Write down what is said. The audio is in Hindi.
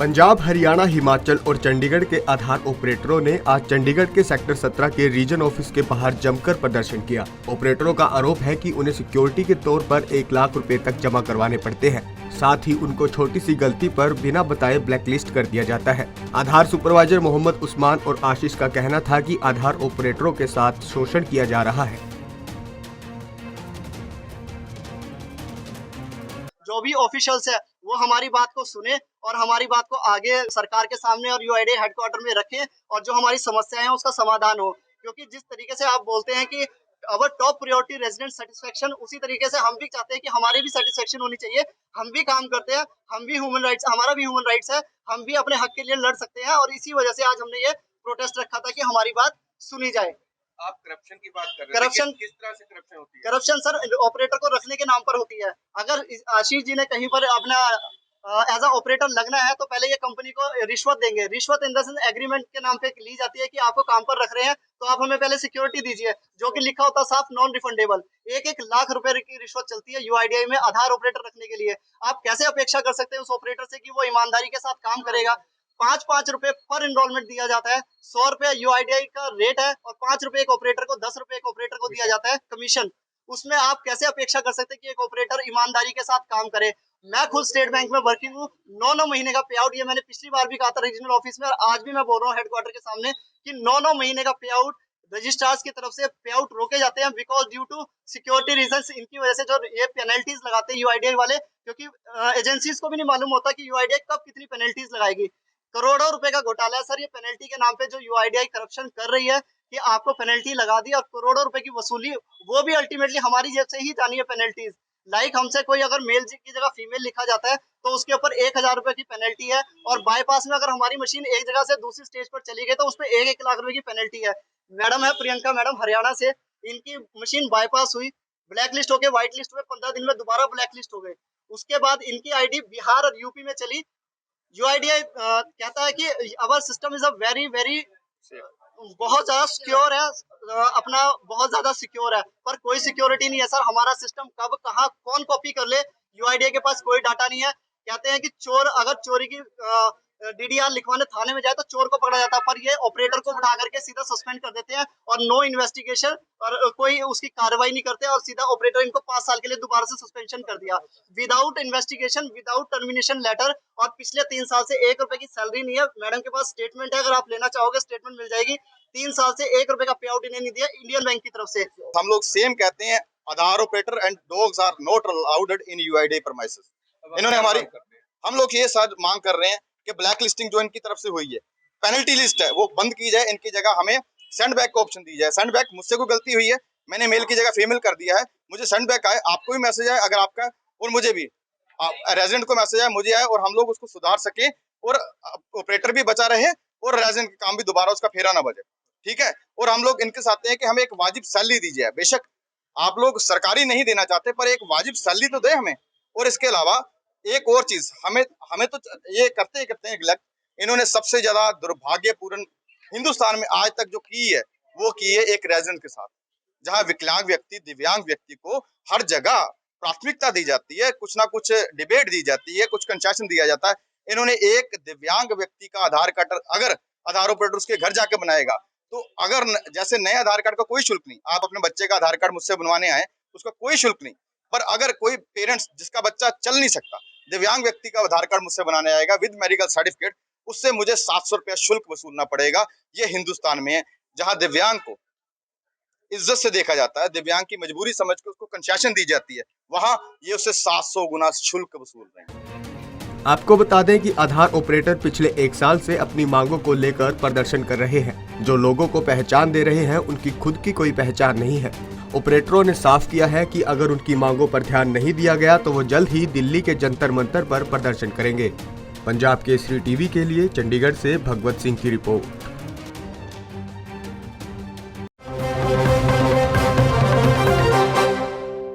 पंजाब, हरियाणा, हिमाचल और चंडीगढ़ के आधार ऑपरेटरों ने आज चंडीगढ़ के सेक्टर 17 के रीजन ऑफिस के बाहर जमकर प्रदर्शन किया। ऑपरेटरों का आरोप है कि उन्हें सिक्योरिटी के तौर पर 1 लाख रुपए तक जमा करवाने पड़ते हैं। साथ ही उनको छोटी सी गलती पर बिना बताए ब्लैकलिस्ट कर दिया जाता है। आधार सुपरवाइजर मोहम्मद उस्मान और आशीष का कहना था कि आधार ऑपरेटरों के साथ शोषण किया जा रहा है। जो भी ऑफिशियल्स है वो हमारी बात को सुने और हमारी बात को आगे सरकार के सामने और यूआईडीआई हेडक्वार्टर में रखें और जो हमारी समस्याएं हैं उसका समाधान हो। क्योंकि जिस तरीके से आप बोलते हैं कि अवर टॉप प्रायोरिटी रेजिडेंट सेटिस्फेक्शन, उसी तरीके से हम भी चाहते हैं कि हमारी भी सेटिस्फेक्शन होनी चाहिए। हम भी काम करते हैं, हम भी ह्यूमन राइट्स, हमारा भी ह्यूमन राइट्स है, हम भी अपने हक के लिए लड़ सकते हैं। और इसी वजह से आज हमने ये प्रोटेस्ट रखा था कि हमारी बात सुनी जाए। आप करप्शन की बात कर रहे हैं, करप्शन किस तरह से करप्शन होती है? करप्शन सर ऑपरेटर को रखने के नाम पर होती है। अगर आशीष जी ने कहीं पर अपना एज अ ऑपरेटर लगना है तो पहले ये कंपनी को रिश्वत देंगे। रिश्वत इन द सेंस एग्रीमेंट के नाम पे ली जाती है कि आपको काम पर रख रहे हैं तो आप हमें पहले सिक्योरिटी दीजिए, जो कि लिखा होता साफ नॉन रिफंडेबल। 1-1 लाख रुपए की रिश्वत चलती है यूआईडीआई में आधार ऑपरेटर रखने के लिए। आप कैसे अपेक्षा कर सकते हैं उस ऑपरेटर से कि वो ईमानदारी के साथ काम करेगा? 5-5 रुपए पर इनरोलमेंट दिया जाता है। 100 रुपए यूआईडीआई का रेट है और 5 रुपए एक ऑपरेटर को, 10 रुपए एक ऑपरेटर को दिया जाता है कमीशन। उसमें आप कैसे अपेक्षा कर सकते हैं कि एक ऑपरेटर ईमानदारी के साथ काम करे? मैं खुद स्टेट बैंक में वर्किंग हूँ। 9-9 महीने का पे आउट, ये मैंने पिछली बार भी कहा था रीजनल ऑफिस में और आज भी मैं बोल रहा हूँ हेडक्वार्टर के सामने कि 9-9 महीने का पे आउट रजिस्ट्रार्स की तरफ से पे आउट रोके जाते हैं because due to security reasons. इनकी वजह से जो ये पेनल्टीज लगाते हैं यूआईडीआई वाले, क्योंकि एजेंसीज को भी नहीं मालूम होता कि यूआईडीआई कब कितनी पेनल्टीज लगाएगी। करोड़ों रुपए का घोटाला है सर ये पेनल्टी के नाम पे जो यूआईडीआई करप्शन कर रही है कि आपको पेनल्टी लगा दी और करोड़ों रुपए की वसूली, वो भी अल्टीमेटली हमारी जेब से ही जानी है पेनल्टीज। लाइक हमसे कोई अगर मेल की जगह फीमेल लिखा जाता है तो उसके ऊपर 1000 रुपए की पेनल्टी है और बाईपास में अगर हमारी मशीन एक जगह से दूसरी स्टेज पर चली गई तो उस पर 1-1 लाख रुपए की पेनल्टी है। मैडम है प्रियंका मैडम हरियाणा से, इनकी मशीन बाईपास हुई, ब्लैक लिस्ट हो गए, व्हाइट लिस्ट हुए, 15 दिन में दोबारा ब्लैक लिस्ट हो गए। उसके बाद इनकी आईडी बिहार और यूपी में चली। यूआईडीआई कहता है कि our system is a very बहुत ज्यादा सिक्योर है, अपना बहुत ज्यादा सिक्योर है, पर कोई सिक्योरिटी नहीं है सर। हमारा सिस्टम कब कहाँ कौन कॉपी कर ले यूआईडीआई के पास कोई डाटा नहीं है। कहते हैं कि चोर अगर चोरी की डीडीआर लिखवाने थाने में जाए तो चोर को पकड़ा जाता है, पर ये ऑपरेटर को उठा करके सीधा सस्पेंड कर देते हैं और नो इन्वेस्टिगेशन और कोई उसकी कार्रवाई नहीं करते और सीधा ऑपरेटर इनको 5 साल के लिए दोबारा से सस्पेंशन कर दिया without investigation, without termination letter. और पिछले 3 साल से 1 रुपए की सैलरी नहीं है। मैडम के पास स्टेटमेंट है, अगर आप लेना चाहोगे स्टेटमेंट मिल जाएगी। 3 साल से 1 रुपए का पे आउट इन्हें नहीं दिया इंडियन बैंक की तरफ से। हम लोग सेम कहते हैं, Aadhaar operator and dogs are not allowed in UIDAI premises. इन्होंने हमारी, हम लोग ये सर मांग कर रहे हैं कि ब्लैक लिस्टिंग जो इनकी तरफ से हुई है, पेनल्टी लिस्ट है, वो बंद की जाए। इनकी जगह हमें सेंड बैक का ऑप्शन दी जाए। सेंड बैक, मुझसे कोई गलती हुई है, मैंने मेल की जगह फीमेल कर दिया है, मुझे सेंड बैक आए, आपको भी मैसेज आए अगर आपका, और मुझे भी रेजिडेंट को मैसेज आए, मुझे आए, और हम लोग उसको सुधार सके और ऑपरेटर भी बचा रहे और रेजिडेंट का काम भी दोबारा उसका फेरा ना बजे। ठीक है। और हम लोग इनके साथ हैं कि हमें एक वाजिब सैलरी दी जाए। बेशक आप लोग सरकारी नहीं देना चाहते, पर एक वाजिब सैलरी तो दे हमें। और इसके अलावा एक और चीज, हमें तो ये करते हैं गलत। इन्होंने सबसे ज्यादा दुर्भाग्यपूर्ण हिंदुस्तान में आज तक जो की है वो की है एक रेजिडेंट के साथ, जहां विकलांग व्यक्ति, दिव्यांग व्यक्ति को हर जगह प्राथमिकता दी जाती है, कुछ ना कुछ डिबेट दी जाती है, कुछ कंसेशन दिया जाता है। इन्होंने एक दिव्यांग व्यक्ति का आधार कार्ड अगर आधार ऑपरेटर उसके घर जाके बनाएगा तो अगर जैसे नए आधार कार्ड का कोई शुल्क नहीं, आप अपने बच्चे का आधार कार्ड मुझसे बनवाने आए उसका कोई शुल्क नहीं, पर अगर कोई पेरेंट्स जिसका बच्चा चल नहीं सकता, दिव्यांग व्यक्ति का आधार कार्ड मुझसे बनाने आएगा विद मेडिकल सर्टिफिकेट, उससे मुझे 700 रुपया शुल्क वसूलना पड़ेगा। ये हिंदुस्तान में है जहां दिव्यांग को इज्जत से देखा जाता है, दिव्यांग की मजबूरी समझ के उसको कंसेशन दी जाती है, वहां ये उससे 700 गुना शुल्क वसूल रहे हैं। आपको बता दें कि आधार ऑपरेटर पिछले 1 साल से अपनी मांगों को लेकर प्रदर्शन कर रहे हैं। जो लोगों को पहचान दे रहे हैं उनकी खुद की कोई पहचान नहीं है। ऑपरेटरों ने साफ किया है कि अगर उनकी मांगों पर ध्यान नहीं दिया गया तो वो जल्द ही दिल्ली के जंतर मंतर पर प्रदर्शन करेंगे। पंजाब केसरी टीवी के लिए चंडीगढ़ से भगवत सिंह की रिपोर्ट।